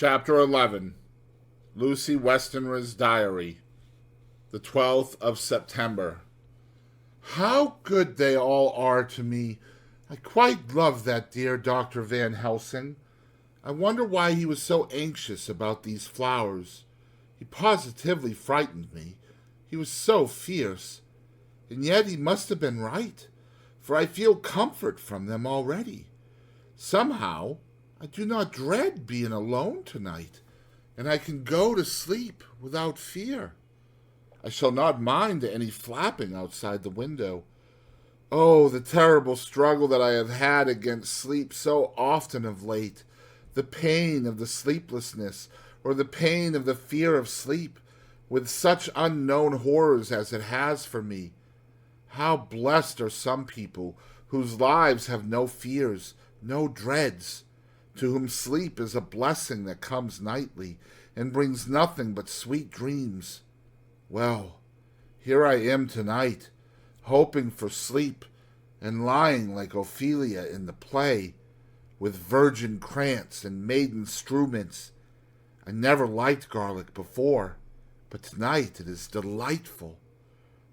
Chapter 11. Lucy Westernra's Diary. The 12th of September. How good they all are to me. I quite love that dear Dr. Van Helsing. I wonder why he was so anxious about these flowers. He positively frightened me. He was so fierce. And yet he must have been right, for I feel comfort from them already. Somehow, I do not dread being alone tonight, and I can go to sleep without fear. I shall not mind any flapping outside the window. Oh, the terrible struggle that I have had against sleep so often of late, the pain of the sleeplessness, or the pain of the fear of sleep, with such unknown horrors as it has for me. How blessed are some people whose lives have no fears, no dreads, to whom sleep is a blessing that comes nightly and brings nothing but sweet dreams. Well, here I am tonight, hoping for sleep and lying like Ophelia in the play, with virgin krantz and maiden struments. I never liked garlic before, but tonight it is delightful.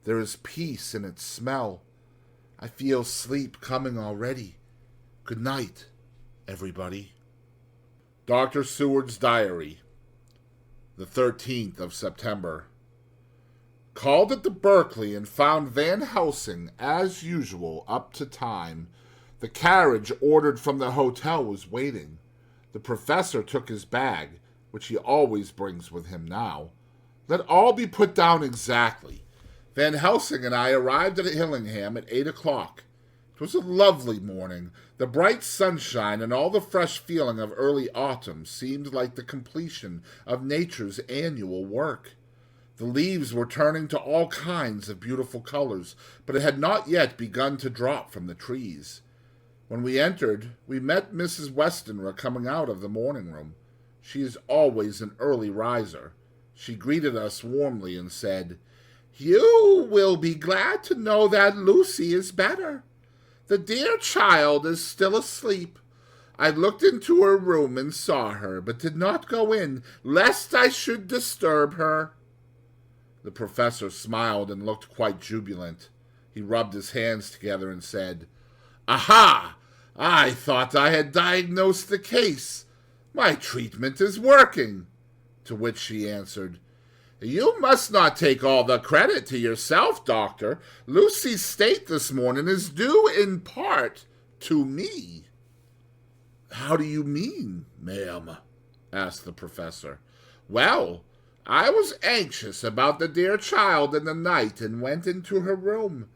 There is peace in its smell. I feel sleep coming already. Good night, everybody. Dr. Seward's Diary. The 13th of September. Called at the Berkeley and found Van Helsing, as usual, up to time. The carriage ordered from the hotel was waiting. The professor took his bag, which he always brings with him now. Let all be put down exactly. Van Helsing and I arrived at Hillingham at 8 o'clock. It was a lovely morning. The bright sunshine and all the fresh feeling of early autumn seemed like the completion of nature's annual work. The leaves were turning to all kinds of beautiful colors, but it had not yet begun to drop from the trees. When we entered, we met Mrs. Westernra coming out of the morning room. She is always an early riser. She greeted us warmly and said, "You will be glad to know that Lucy is better. The dear child is still asleep. I looked into her room and saw her, but did not go in, lest I should disturb her." The professor smiled and looked quite jubilant. He rubbed his hands together and said, "Aha! I thought I had diagnosed the case. My treatment is working." To which she answered, "You must not take all the credit to yourself, doctor. Lucy's state this morning is due in part to me." "How do you mean, ma'am?" asked the professor. "Well, I was anxious about the dear child in the night and went into her room.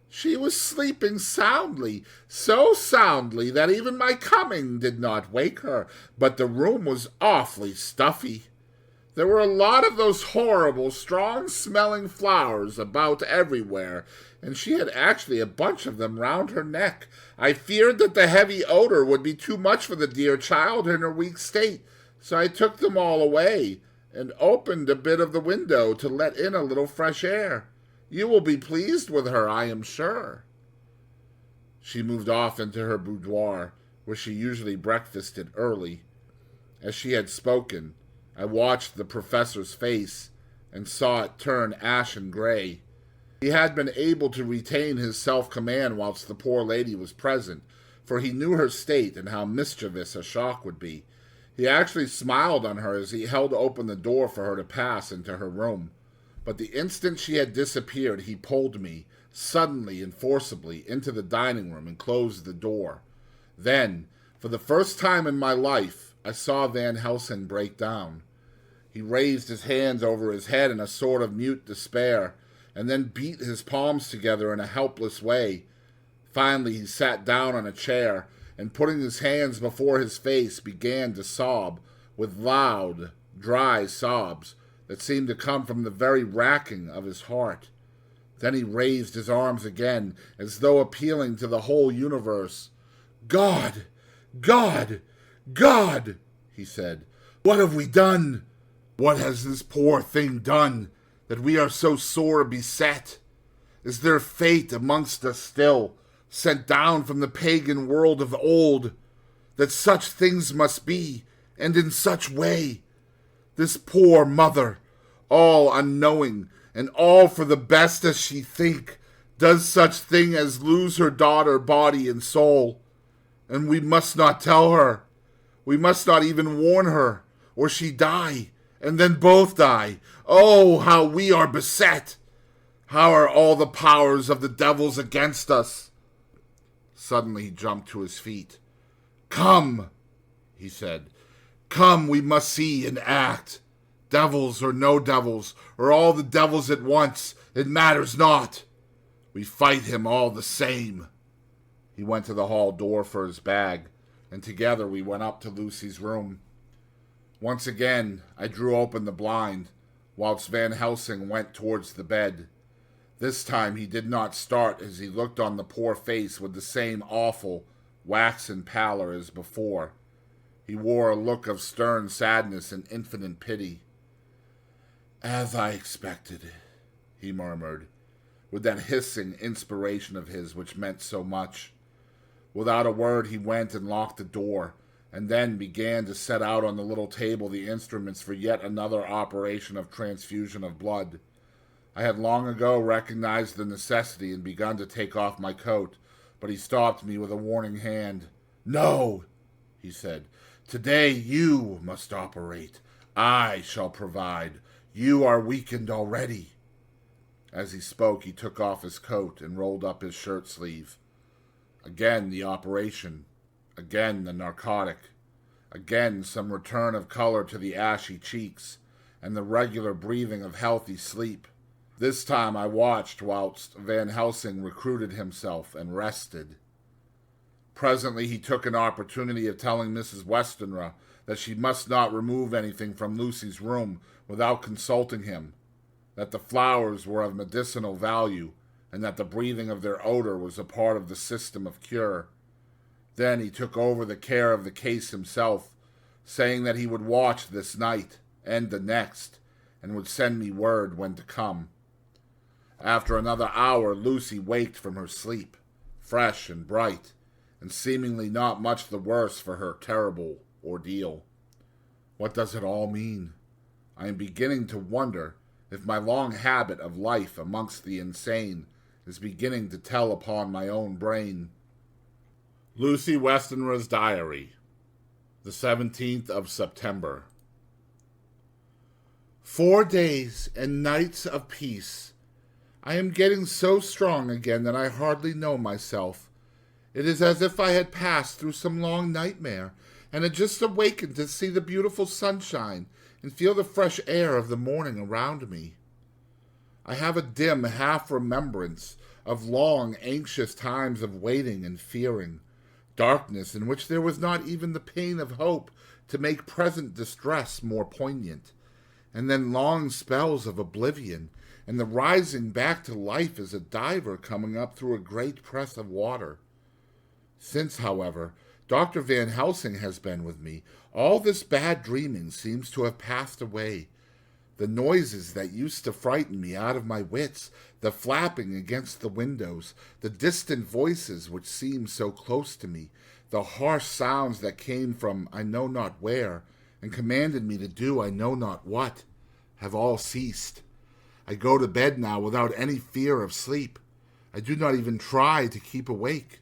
She was sleeping soundly, so soundly that even my coming did not wake her, but the room was awfully stuffy. There were a lot of those horrible, strong-smelling flowers about everywhere, and she had actually a bunch of them round her neck. I feared that the heavy odor would be too much for the dear child in her weak state, so I took them all away and opened a bit of the window to let in a little fresh air. You will be pleased with her, I am sure." She moved off into her boudoir, where she usually breakfasted early. As she had spoken, I watched the professor's face and saw it turn ashen gray. He had been able to retain his self-command whilst the poor lady was present, for he knew her state and how mischievous a shock would be. He actually smiled on her as he held open the door for her to pass into her room. But the instant she had disappeared, he pulled me, suddenly and forcibly, into the dining room and closed the door. Then, for the first time in my life, I saw Van Helsing break down. He raised his hands over his head in a sort of mute despair, and then beat his palms together in a helpless way. Finally, he sat down on a chair, and putting his hands before his face, began to sob, with loud, dry sobs that seemed to come from the very racking of his heart. Then he raised his arms again, as though appealing to the whole universe. "God! God! God!" he said. "What have we done? What has this poor thing done, that we are so sore beset? Is there fate amongst us still, sent down from the pagan world of old, that such things must be, and in such way. This poor mother, all unknowing, and all for the best as she think, does such thing as lose her daughter body and soul. And we must not tell her. We must not even warn her, or she die, and then both die. Oh, how we are beset! How are all the powers of the devils against us? Suddenly he jumped to his feet. Come, he said. Come, we must see and act. Devils or no devils, or all the devils at once, it matters not. We fight him all the same. He went to the hall door for his bag, and together we went up to Lucy's room. Once again, I drew open the blind, whilst Van Helsing went towards the bed. This time he did not start as he looked on the poor face with the same awful, waxen pallor as before. He wore a look of stern sadness and infinite pity. As I expected, he murmured, with that hissing inspiration of his which meant so much. Without a word he went and locked the door, and then began to set out on the little table the instruments for yet another operation of transfusion of blood. I had long ago recognized the necessity and begun to take off my coat, but he stopped me with a warning hand. No, he said. Today you must operate. I shall provide. You are weakened already. As he spoke, he took off his coat and rolled up his shirt sleeve. Again the operation. Again the narcotic. Again some return of color to the ashy cheeks, and the regular breathing of healthy sleep. This time I watched whilst Van Helsing recruited himself and rested. Presently he took an opportunity of telling Mrs. Westernra that she must not remove anything from Lucy's room without consulting him, that the flowers were of medicinal value, and that the breathing of their odor was a part of the system of cure. Then he took over the care of the case himself, saying that he would watch this night and the next, and would send me word when to come. After another hour, Lucy waked from her sleep, fresh and bright, and seemingly not much the worse for her terrible ordeal. What does it all mean? I am beginning to wonder if my long habit of life amongst the insane is beginning to tell upon my own brain. Lucy Westernra's Diary, the 17th of September. 4 days and nights of peace. I am getting so strong again that I hardly know myself. It is as if I had passed through some long nightmare, and had just awakened to see the beautiful sunshine and feel the fresh air of the morning around me. I have a dim half-remembrance of long, anxious times of waiting and fearing, darkness in which there was not even the pain of hope to make present distress more poignant, and then long spells of oblivion, and the rising back to life as a diver coming up through a great press of water. Since, however, Dr. Van Helsing has been with me, all this bad dreaming seems to have passed away. The noises that used to frighten me out of my wits, the flapping against the windows, the distant voices which seemed so close to me, the harsh sounds that came from I know not where, and commanded me to do I know not what, have all ceased. I go to bed now without any fear of sleep. I do not even try to keep awake.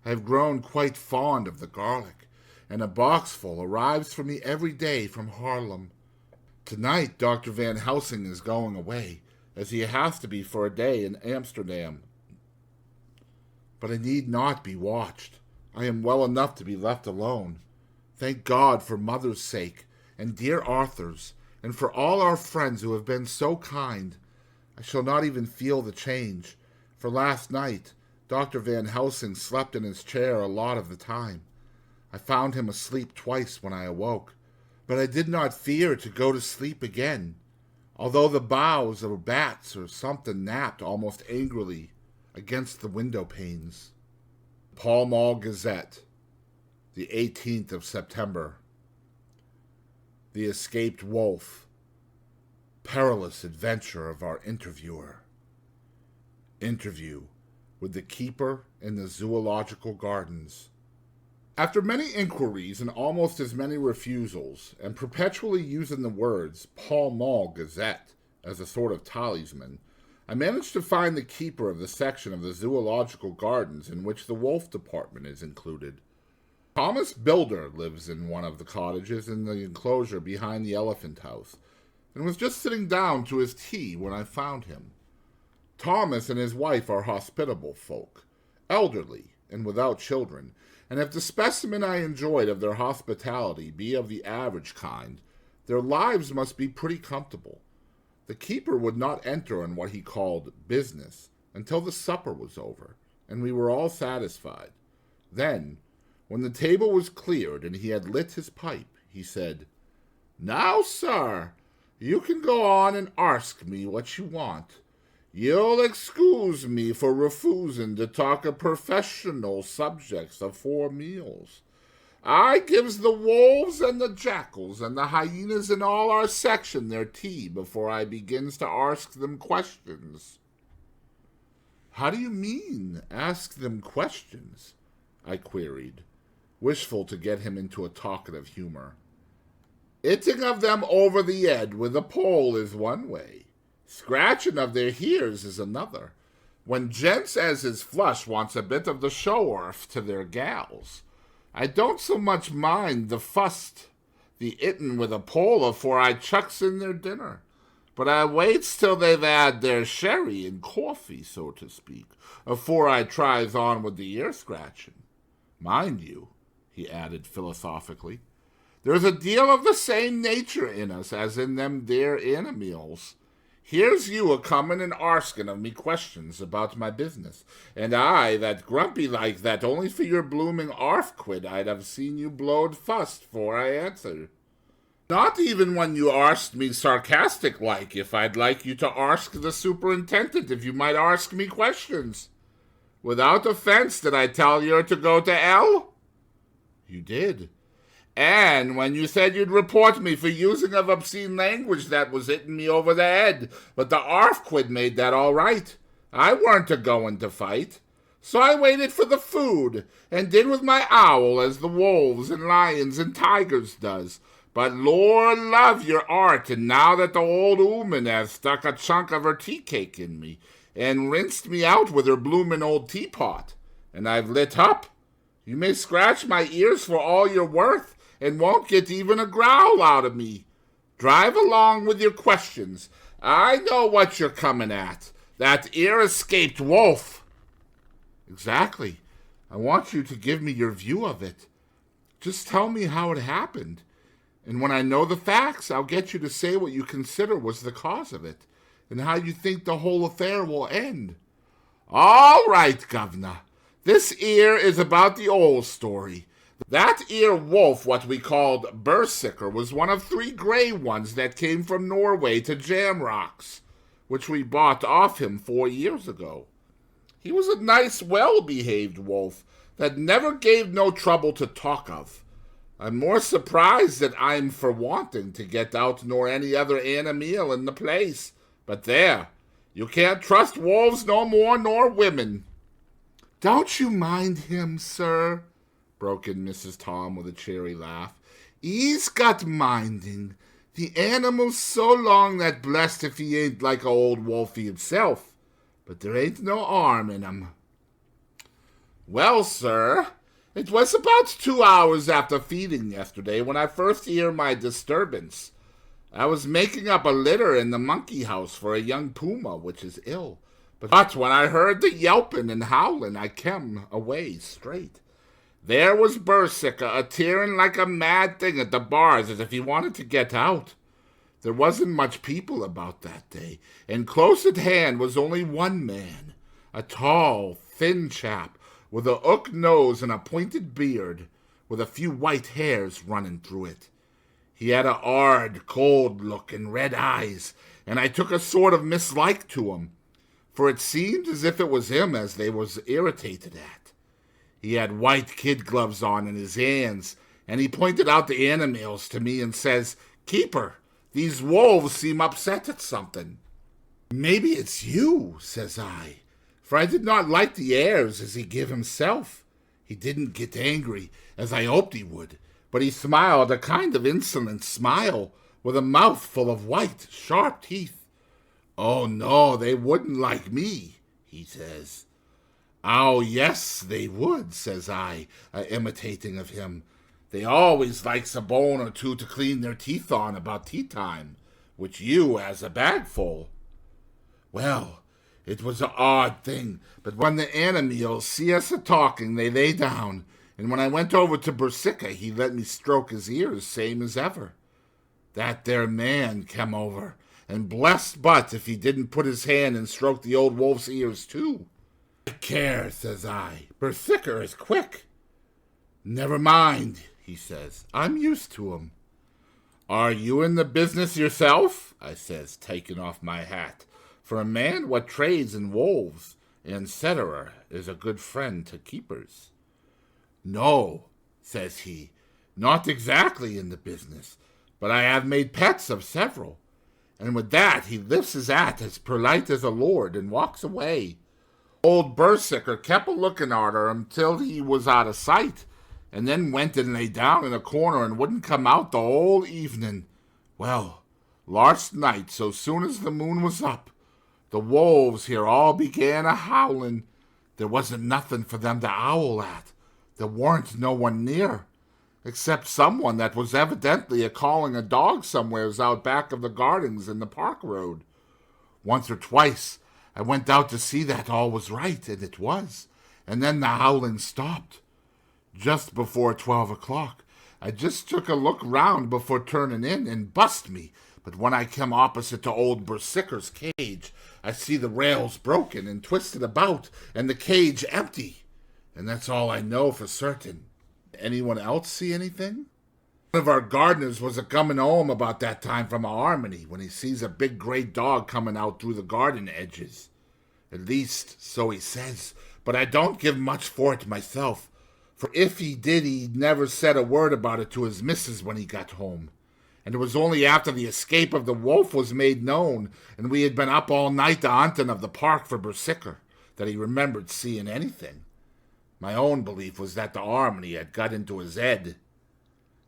I have grown quite fond of the garlic, and a boxful arrives for me every day from Haarlem. Tonight Dr. Van Helsing is going away, as he has to be for a day in Amsterdam. But I need not be watched. I am well enough to be left alone. Thank God for Mother's sake, and dear Arthur's, and for all our friends who have been so kind. I shall not even feel the change, for last night Dr. Van Helsing slept in his chair a lot of the time. I found him asleep twice when I awoke, but I did not fear to go to sleep again, although the boughs or bats or something napped almost angrily against the window panes. Pall Mall Gazette, the 18th of September. The Escaped Wolf. Perilous adventure of our interviewer. Interview with the keeper in the zoological gardens. After many inquiries and almost as many refusals, and perpetually using the words Pall Mall Gazette as a sort of talisman, I managed to find the keeper of the section of the zoological gardens in which the wolf department is included. Thomas Builder lives in one of the cottages in the enclosure behind the elephant house, and was just sitting down to his tea when I found him. Thomas and his wife are hospitable folk, elderly and without children, and if the specimen I enjoyed of their hospitality be of the average kind, their lives must be pretty comfortable. The keeper would not enter on what he called business until the supper was over, and we were all satisfied. Then, when the table was cleared and he had lit his pipe, he said, "Now, sir, you can go on and arsk me what you want. You'll excuse me for refusing to talk of professional subjects afore meals. I gives the wolves and the jackals and the hyenas in all our section their tea before I begins to arsk them questions." "How do you mean, ask them questions?" I queried, wishful to get him into a talkative humor. "Hitting of them over the head with a pole is one way. Scratching of their ears is another. When gents as is flush wants a bit of the show-orf to their gals, I don't so much mind the fust, the hittin' with a pole afore I chucks in their dinner, but I waits till they've had their sherry and coffee, so to speak, afore I tries on with the ear-scratching. Mind you," he added philosophically, "there's a deal of the same nature in us as in them there animals. Here's you a-comin' and arskin' of me questions about my business, and I that grumpy like that only for your blooming arf-quid I'd have seen you blowed fust 'fore I answered. Not even when you arsked me sarcastic like if I'd like you to arsk the superintendent if you might arsk me questions. Without offense, did I tell you to go to hell?" "You did." "And when you said you'd report me for using of obscene language that was hitting me over the head, but the arf-quid made that all right. I weren't a-going to fight. So I waited for the food, and did with my owl as the wolves and lions and tigers does. But Lord love your art, and now that the old 'ooman has stuck a chunk of her tea-cake in me, and rinsed me out with her bloomin' old teapot, and I've lit up, you may scratch my ears for all you're worth, and won't get even a growl out of me. Drive along with your questions. I know what you're coming at. That ear-escaped wolf." "Exactly. I want you to give me your view of it. Just tell me how it happened. And when I know the facts, I'll get you to say what you consider was the cause of it, and how you think the whole affair will end." "All right, governor. This ear is about the old story. That ear wolf what we called Berserker was one of 3 gray ones that came from Norway to Jamrocks, which we bought off him 4 years ago. He was a nice, well-behaved wolf that never gave no trouble to talk of. I'm more surprised that I'm for wanting to get out nor any other animal in the place. But there, you can't trust wolves no more nor women." "Don't you mind him, sir?" broke in Mrs. Tom with a cheery laugh. "He's got minding. The animal's so long that blessed if he ain't like a old wolfie himself. But there ain't no harm in him." "Well, sir, it was about 2 hours after feeding yesterday when I first hear my disturbance. I was making up a litter in the monkey house for a young puma which is ill. But when I heard the yelping and howling, I kem away straight. There was Berserker a-tearing like a mad thing at the bars as if he wanted to get out. There wasn't much people about that day, and close at hand was only one man, a tall, thin chap, with a hook nose and a pointed beard, with a few white hairs running through it. He had a hard, cold look and red eyes, and I took a sort of mislike to him, for it seemed as if it was him as they was irritated at. He had white kid gloves on in his hands, and he pointed out the animals to me and says, 'Keeper, these wolves seem upset at something.' 'Maybe it's you,' says I, for I did not like the airs as he give himself. He didn't get angry, as I hoped he would, but he smiled a kind of insolent smile, with a mouth full of white, sharp teeth. "Oh, no, they wouldn't like me," he says. "Oh, yes, they would," says I, imitating of him. "They always likes a bone or two to clean their teeth on about tea time, which you has a bag full." Well, it was a odd thing, but when the animals see us a-talking, they lay down, and when I went over to Bersica, he let me stroke his ears, same as ever. That there man come over, and blessed but if he didn't put his hand and stroke the old wolf's ears too. "Take care," says I. "Bersica is quick." "Never mind," he says. "I'm used to him." "Are you in the business yourself?" I says, taking off my hat. For a man what trades in wolves, and cetera, is a good friend to keepers. "No," says he, "not exactly in the business, but I have made pets of several." And with that he lifts his hat as polite as a lord and walks away. Old Bersicker kept a-looking at her until he was out of sight, and then went and lay down in a corner and wouldn't come out the whole evening. Well, last night, so soon as the moon was up, the wolves here all began a-howling. There wasn't nothing for them to howl at. There warn't no one near, except someone that was evidently a-calling a dog somewheres out back of the gardens in the park road. Once or twice I went out to see that all was right, and it was, and then the howling stopped. Just before 12 o'clock, I just took a look round before turning in, and bust me, but when I come opposite to old Bersicker's cage, I see the rails broken and twisted about, and the cage empty, and that's all I know for certain. Anyone else see anything? One of our gardeners was a-comin' home about that time from a harmony when he sees a big gray dog coming out through the garden edges. At least, so he says, but I don't give much for it myself, for if he did, he never said a word about it to his missus when he got home. And it was only after the escape of the wolf was made known, and we had been up all night a-hunting of the park for Bersicker, that he remembered seeing anything. My own belief was that the harmony had got into his head.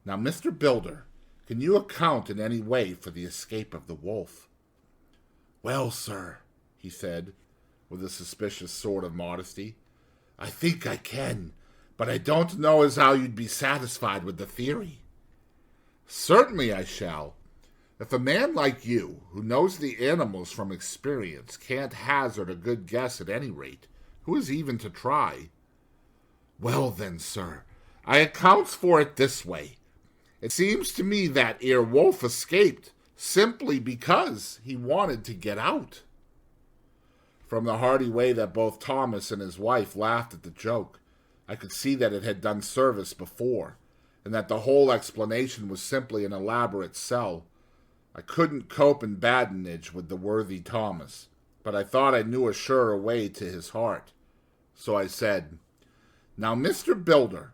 Now, Mr. Builder, can you account in any way for the escape of the wolf?" "Well, sir," he said, with a suspicious sort of modesty, "I think I can, but I don't know as how you'd be satisfied with the theory." "Certainly I shall. If a man like you, who knows the animals from experience, can't hazard a good guess at any rate, who is even to try?" "Well then, sir, I accounts for it this way. It seems to me that ere wolf escaped simply because he wanted to get out." From the hearty way that both Thomas and his wife laughed at the joke, I could see that it had done service before, and that the whole explanation was simply an elaborate sell. I couldn't cope in badinage with the worthy Thomas, but I thought I knew a surer way to his heart. So I said, "Now, Mr. Builder,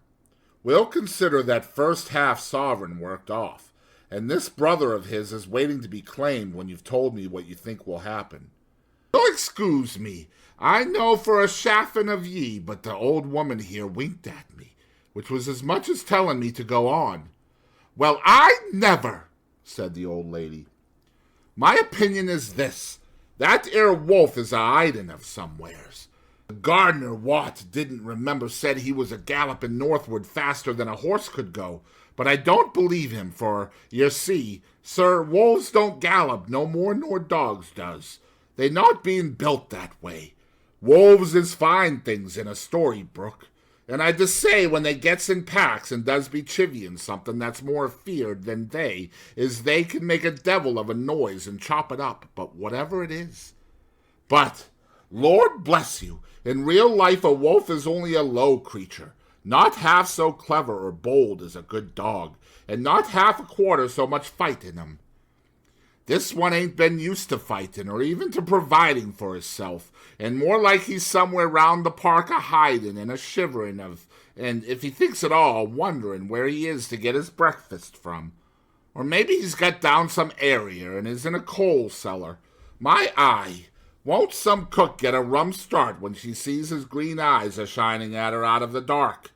we'll consider that first half sovereign worked off, and this brother of his is waiting to be claimed when you've told me what you think will happen. You'll excuse me, I know for a chaffin of ye, but the old woman here winked at me, which was as much as telling me to go on." "Well, I never," said the old lady. "My opinion is this, that ere wolf is a-hiding of somewheres. The gardener Watt didn't remember said he was a-galloping northward faster than a horse could go, but I don't believe him, for, yer see, sir, wolves don't gallop no more nor dogs does. They not being built that way. Wolves is fine things in a story-book, and I dessay when they gets in packs and does be chivvying something that's more feared than they, is they can make a devil of a noise and chop it up, but whatever it is. But, Lord bless you, in real life a wolf is only a low creature, not half so clever or bold as a good dog, and not half a quarter so much fight in him. This one ain't been used to fighting or even to providing for hisself, and more like he's somewhere round the park a-hiding and a-shivering of, and if he thinks at all, wondering where he is to get his breakfast from. Or maybe he's got down some area and is in a coal cellar. My eye! Won't some cook get a rum start when she sees his green eyes a-shining at her out of the dark?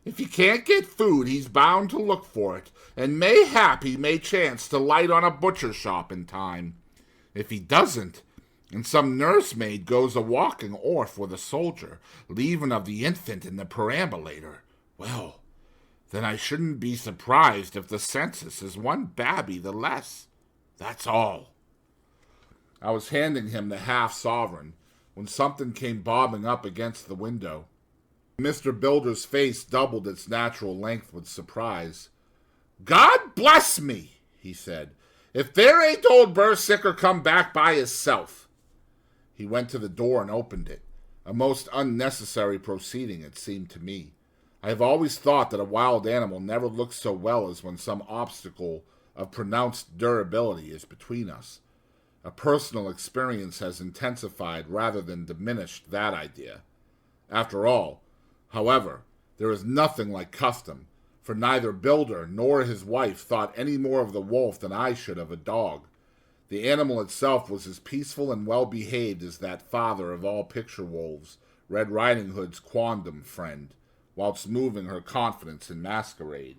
If he can't get food, he's bound to look for it, and mayhap he may chance to light on a butcher shop in time. If he doesn't, and some nursemaid goes a-walking orf with a soldier, leaving of the infant in the perambulator, well, then I shouldn't be surprised if the census is one babby the less. That's all. I was handing him the half-sovereign when something came bobbing up against the window. Mr. Builder's face doubled its natural length with surprise. "God bless me," he said, "if there ain't old Bursicker come back by hisself." He went to the door and opened it, a most unnecessary proceeding, it seemed to me. I have always thought that a wild animal never looks so well as when some obstacle of pronounced durability is between us. A personal experience has intensified rather than diminished that idea. After all, however, there is nothing like custom, for neither Builder nor his wife thought any more of the wolf than I should of a dog. The animal itself was as peaceful and well-behaved as that father of all picture wolves, Red Riding Hood's quondam friend, whilst moving her confidence in masquerade.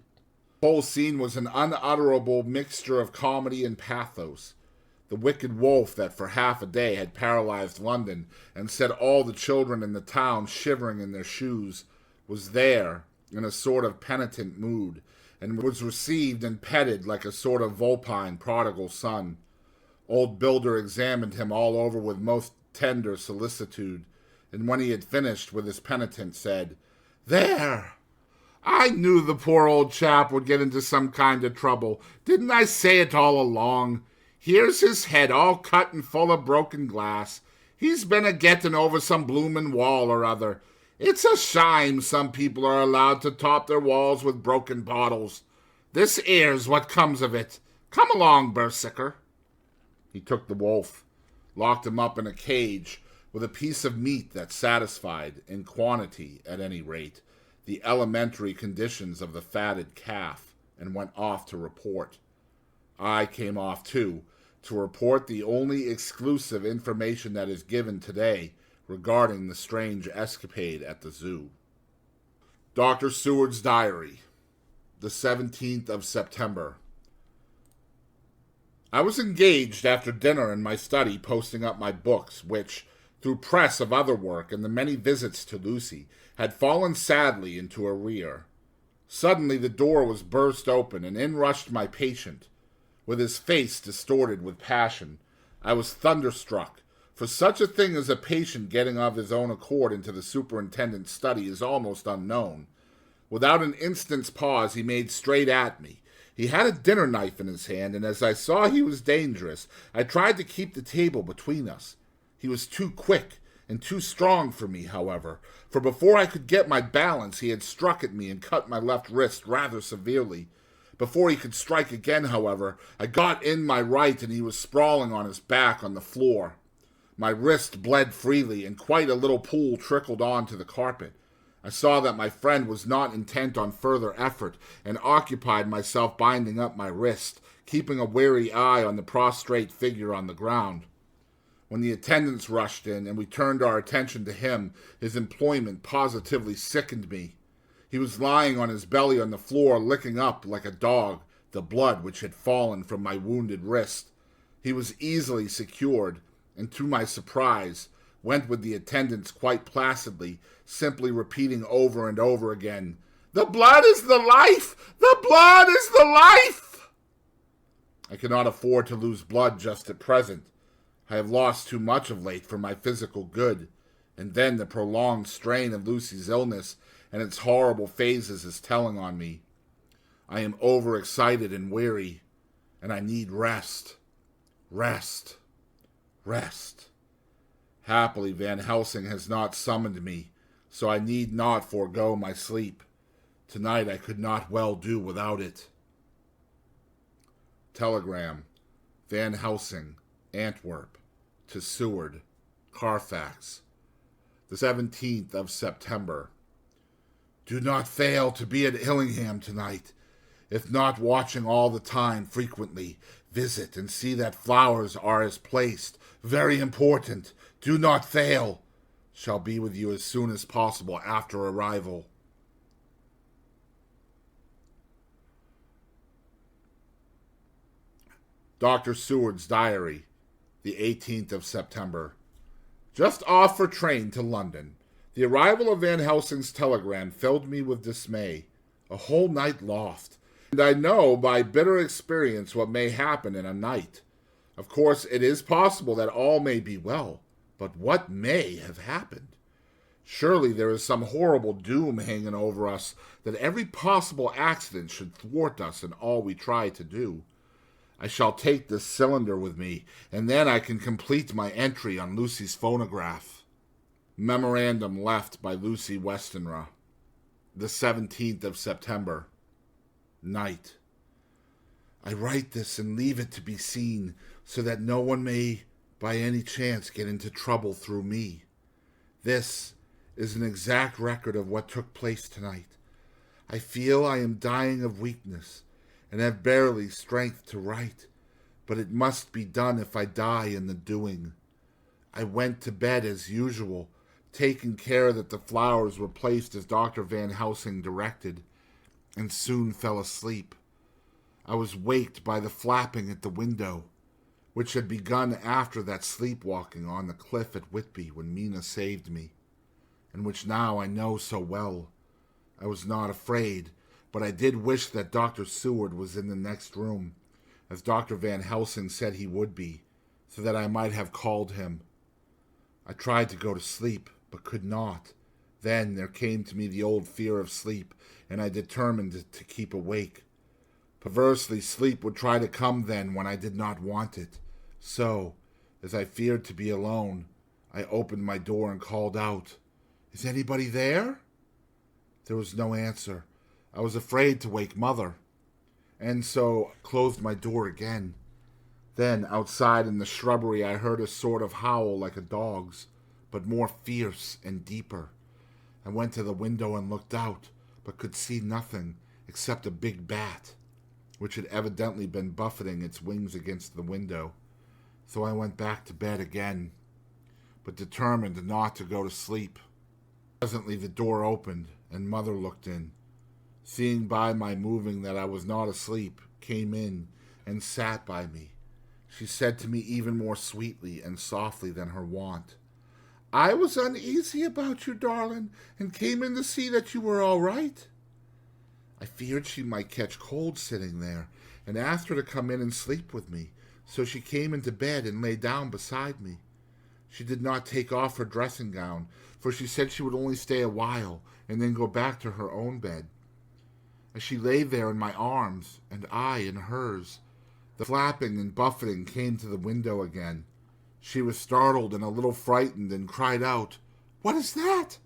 The whole scene was an unutterable mixture of comedy and pathos. The wicked wolf that for half a day had paralyzed London and set all the children in the town shivering in their shoes was there in a sort of penitent mood, and was received and petted like a sort of vulpine prodigal son. Old Builder examined him all over with most tender solicitude, and when he had finished with his penitent, said, "There! I knew the poor old chap would get into some kind of trouble. Didn't I say it all along? Here's his head all cut and full of broken glass. He's been a-getting over some bloomin' wall or other. It's a shame some people are allowed to top their walls with broken bottles. This 'ere's what comes of it. Come along, Bursicker." He took the wolf, locked him up in a cage with a piece of meat that satisfied, in quantity at any rate, the elementary conditions of the fatted calf, and went off to report. I came off too, to report the only exclusive information that is given today regarding the strange escapade at the zoo. Dr. Seward's Diary, the 17th of September. I was engaged after dinner in my study posting up my books, which, through press of other work and the many visits to Lucy, had fallen sadly into arrear. Suddenly the door was burst open, and in rushed my patient, with his face distorted with passion. I was thunderstruck, for such a thing as a patient getting of his own accord into the superintendent's study is almost unknown. Without an instant's pause, he made straight at me. He had a dinner knife in his hand, and as I saw he was dangerous, I tried to keep the table between us. He was too quick and too strong for me, however, for before I could get my balance, he had struck at me and cut my left wrist rather severely. Before he could strike again, however, I got in my right, and he was sprawling on his back on the floor. My wrist bled freely, and quite a little pool trickled on to the carpet. I saw that my friend was not intent on further effort, and occupied myself binding up my wrist, keeping a wary eye on the prostrate figure on the ground. When the attendants rushed in, and we turned our attention to him, his employment positively sickened me. He was lying on his belly on the floor, licking up, like a dog, the blood which had fallen from my wounded wrist. He was easily secured, and to my surprise, went with the attendants quite placidly, simply repeating over and over again, "The blood is the life! The blood is the life!" I cannot afford to lose blood just at present. I have lost too much of late for my physical good, and then the prolonged strain of Lucy's illness and its horrible phases is telling on me. I am overexcited and weary, and I need rest. Rest. Rest. Happily, Van Helsing has not summoned me, so I need not forego my sleep. Tonight I could not well do without it. Telegram. Van Helsing, Antwerp, to Seward, Carfax, the 17th of September. Do not fail to be at Illingham tonight. If not watching all the time frequently, visit and see that flowers are as placed. Very important. Do not fail. Shall be with you as soon as possible after arrival. Dr. Seward's diary, the 18th of September. Just off for train to London. The arrival of Van Helsing's telegram filled me with dismay. A whole night lost. And I know by bitter experience what may happen in a night. Of course, it is possible that all may be well, but what may have happened? Surely there is some horrible doom hanging over us, that every possible accident should thwart us in all we try to do. I shall take this cylinder with me, and then I can complete my entry on Lucy's phonograph. Memorandum left by Lucy Westernra. The 17th of September. Night. I write this and leave it to be seen, so that no one may by any chance get into trouble through me. This is an exact record of what took place tonight. I feel I am dying of weakness, and have barely strength to write, but it must be done if I die in the doing. I went to bed as usual, taking care that the flowers were placed as Dr. Van Helsing directed, and soon fell asleep. I was waked by the flapping at the window, which had begun after that sleepwalking on the cliff at Whitby when Mina saved me, and which now I know so well. I was not afraid, but I did wish that Dr. Seward was in the next room, as Dr. Van Helsing said he would be, so that I might have called him. I tried to go to sleep, but could not. Then there came to me the old fear of sleep, and I determined to keep awake. Perversely, sleep would try to come then when I did not want it. So, as I feared to be alone, I opened my door and called out, "Is anybody there?" There was no answer. I was afraid to wake Mother, and so closed my door again. Then, outside in the shrubbery, I heard a sort of howl like a dog's, but more fierce and deeper. I went to the window and looked out, but could see nothing except a big bat, which had evidently been buffeting its wings against the window. So I went back to bed again, but determined not to go to sleep. Presently the door opened, and Mother looked in. Seeing by my moving that I was not asleep, came in and sat by me. She said to me even more sweetly and softly than her wont, "I was uneasy about you, darling, and came in to see that you were all right." I feared she might catch cold sitting there, and asked her to come in and sleep with me, so she came into bed and lay down beside me. She did not take off her dressing gown, for she said she would only stay a while, and then go back to her own bed. As she lay there in my arms, and I in hers, the flapping and buffeting came to the window again. She was startled and a little frightened, and cried out, "What is that?"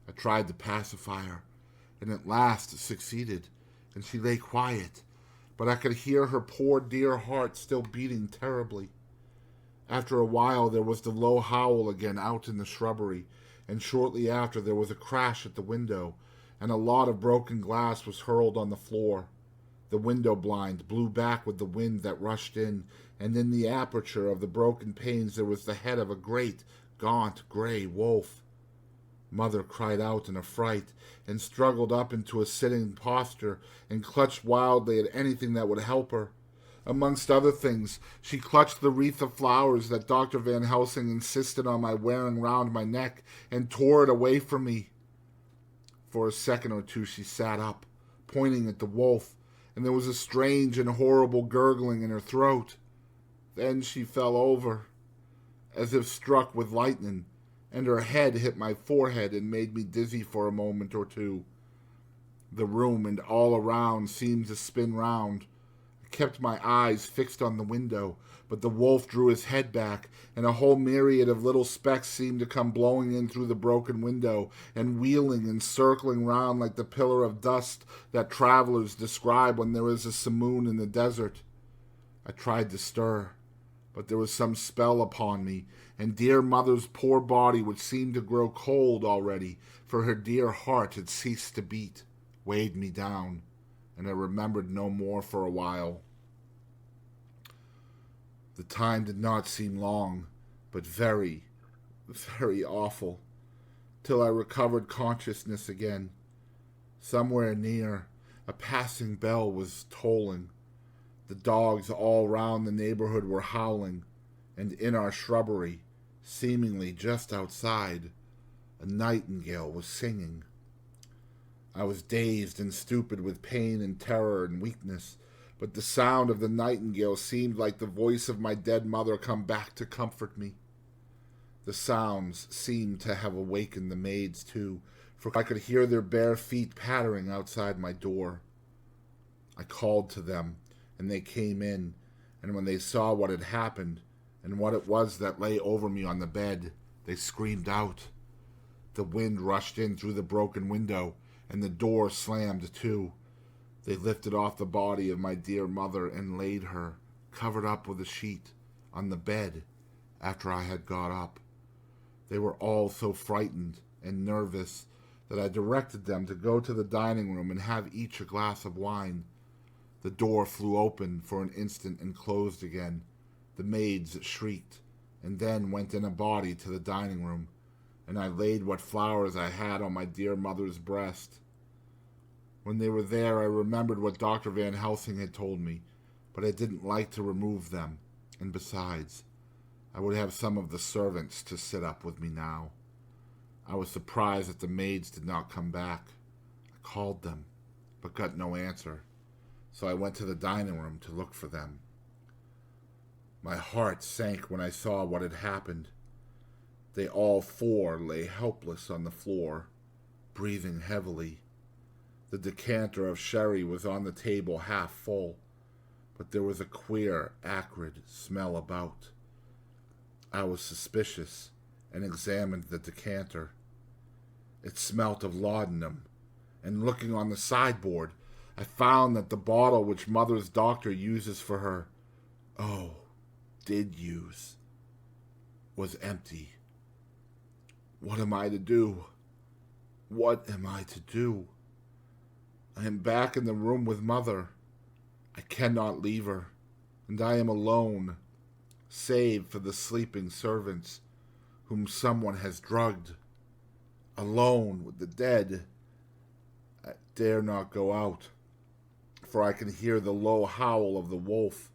I tried to pacify her, and at last succeeded, and she lay quiet, but I could hear her poor dear heart still beating terribly. After a while there was the low howl again out in the shrubbery, and shortly after there was a crash at the window, and a lot of broken glass was hurled on the floor. The window blind blew back with the wind that rushed in, and in the aperture of the broken panes there was the head of a great, gaunt, grey wolf. Mother cried out in a fright, and struggled up into a sitting posture, and clutched wildly at anything that would help her. Amongst other things, she clutched the wreath of flowers that Dr. Van Helsing insisted on my wearing round my neck, and tore it away from me. For a second or two she sat up, pointing at the wolf, and there was a strange and horrible gurgling in her throat. Then she fell over, as if struck with lightning, and her head hit my forehead and made me dizzy for a moment or two. The room and all around seemed to spin round. I kept my eyes fixed on the window, but the wolf drew his head back, and a whole myriad of little specks seemed to come blowing in through the broken window, and wheeling and circling round like the pillar of dust that travelers describe when there is a simoon in the desert. I tried to stir, but there was some spell upon me, and dear Mother's poor body, which seemed to grow cold already, for her dear heart had ceased to beat, weighed me down, and I remembered no more for a while. The time did not seem long, but very, very awful, till I recovered consciousness again. Somewhere near, a passing bell was tolling. The dogs all round the neighborhood were howling, and in our shrubbery, seemingly just outside, a nightingale was singing. I was dazed and stupid with pain and terror and weakness, but the sound of the nightingale seemed like the voice of my dead mother come back to comfort me. The sounds seemed to have awakened the maids too, for I could hear their bare feet pattering outside my door. I called to them, and they came in, and when they saw what had happened, and what it was that lay over me on the bed, they screamed out. The wind rushed in through the broken window, and the door slammed to. They lifted off the body of my dear mother and laid her, covered up with a sheet, on the bed after I had got up. They were all so frightened and nervous that I directed them to go to the dining room and have each a glass of wine. The door flew open for an instant and closed again. The maids shrieked, and then went in a body to the dining room, and I laid what flowers I had on my dear mother's breast. When they were there, I remembered what Dr. Van Helsing had told me, but I didn't like to remove them, and besides, I would have some of the servants to sit up with me now. I was surprised that the maids did not come back. I called them, but got no answer, so I went to the dining room to look for them. My heart sank when I saw what had happened. They all four lay helpless on the floor, breathing heavily. The decanter of sherry was on the table half full, but there was a queer, acrid smell about. I was suspicious and examined the decanter. It smelt of laudanum, and looking on the sideboard, I found that the bottle which Mother's doctor uses for her, did use, was empty. What am I to do? What am I to do? I am back in the room with Mother. I cannot leave her, and I am alone, save for the sleeping servants, whom someone has drugged. Alone with the dead. I dare not go out, for I can hear the low howl of the wolf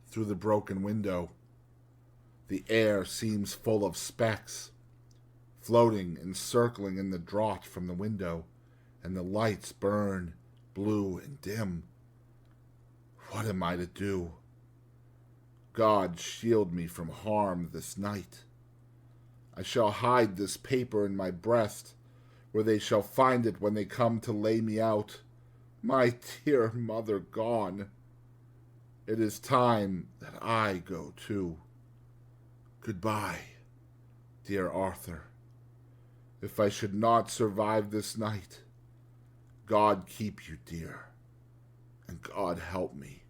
through the broken window. The air seems full of specks, floating and circling in the draught from the window, and the lights burn blue and dim. What am I to do? God shield me from harm this night. I shall hide this paper in my breast, where they shall find it when they come to lay me out. My dear mother gone. It is time that I go too. Goodbye, dear Arthur. If I should not survive this night, God keep you, dear, and God help me.